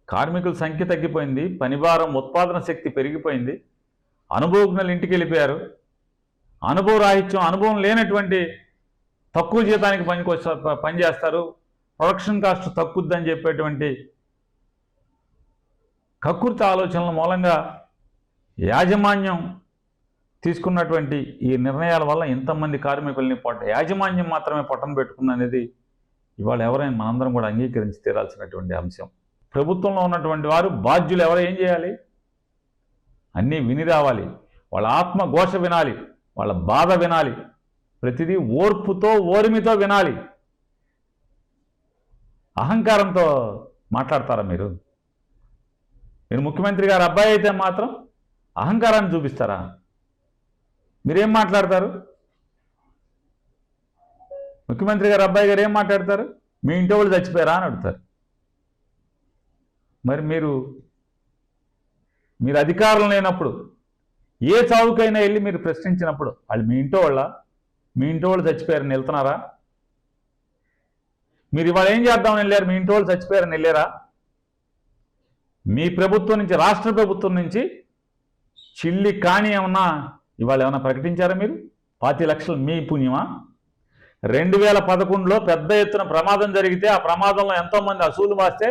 కార్మికుల సంఖ్య తగ్గిపోయింది, పనిభారం ఉత్పాదన శక్తి పెరిగిపోయింది, అనుభవజ్ఞులు ఇంటికి వెళ్ళిపోయారు. అనుభవరాహిత్యం, అనుభవం లేనటువంటి తక్కువ జీతానికి పనిచేస్తారు, ప్రొడక్షన్ కాస్ట్ తక్కువద్దని చెప్పేటువంటి కక్కుర్తి ఆలోచనల మూలంగా యాజమాన్యం తీసుకున్నటువంటి ఈ నిర్ణయాల వల్ల ఇంతమంది కార్మికుల్ని యాజమాన్యం మాత్రమే పొట్టన పెట్టుకుందనేది ఇవాళ ఎవరైనా మనందరం కూడా అంగీకరించి తీరాల్సినటువంటి అంశం. ప్రభుత్వంలో ఉన్నటువంటి వారు బాధ్యులు ఎవరు ఏం చేయాలి? అన్నీ విని రావాలి, వాళ్ళ ఆత్మఘోష వినాలి, వాళ్ళ బాధ వినాలి, ప్రతిదీ ఓర్పుతో ఓర్మితో వినాలి. అహంకారంతో మాట్లాడతారా మీరు? మీరు ముఖ్యమంత్రి గారు అబ్బాయి అయితే మాత్రం అహంకారాన్ని చూపిస్తారా? మీరేం మాట్లాడతారు? ముఖ్యమంత్రి గారు అబ్బాయి గారు ఏం మాట్లాడతారు? మీ ఇంటి వాళ్ళు చచ్చిపోయారా అని అడుగుతారు. మరి మీరు అధికారం లేనప్పుడు ఏ చావుకైనా వెళ్ళి మీరు ప్రశ్నించినప్పుడు వాళ్ళు మీ ఇంట్లో వాళ్ళు చచ్చిపోయారని వెళ్తున్నారా? మీరు ఇవాళ ఏం చేద్దామని వెళ్ళారు? మీ ఇంటి వాళ్ళు చచ్చిపోయారని వెళ్ళారా? మీ ప్రభుత్వం నుంచి, రాష్ట్ర ప్రభుత్వం నుంచి చిల్లి కాని ఏమన్నా ఇవాళ ఏమన్నా ప్రకటించారా మీరు? 5 లక్షలు మీ పుణ్యమా? 2011లో పెద్ద ఎత్తున ప్రమాదం జరిగితే ఆ ప్రమాదంలో ఎంతోమంది అసూలు వాస్తే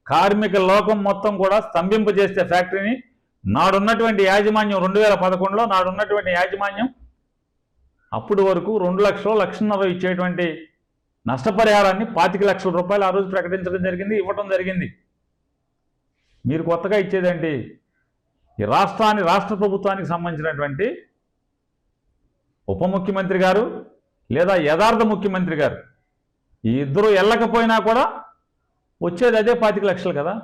కార్మిక లోకం మొత్తం కూడా స్తంభింపజేస్తే ఫ్యాక్టరీని నాడున్నటువంటి యాజమాన్యం 2011లో నాడున్నటువంటి యాజమాన్యం అప్పుడు వరకు 2 లక్షలు 1,50,000 ఇచ్చేటువంటి నష్టపరిహారాన్ని 25 లక్షల రూపాయలు ఆ రోజు ప్రకటించడం జరిగింది, ఇవ్వటం జరిగింది. మీరు కొత్తగా ఇచ్చేదేంటి? ఈ రాష్ట్ర ప్రభుత్వానికి సంబంధించినటువంటి ఉప ముఖ్యమంత్రి గారు లేదా యథార్థ ముఖ్యమంత్రి గారు ఈ ఇద్దరు వెళ్ళకపోయినా కూడా వచ్చేది అదే 25 లక్షలు కదా.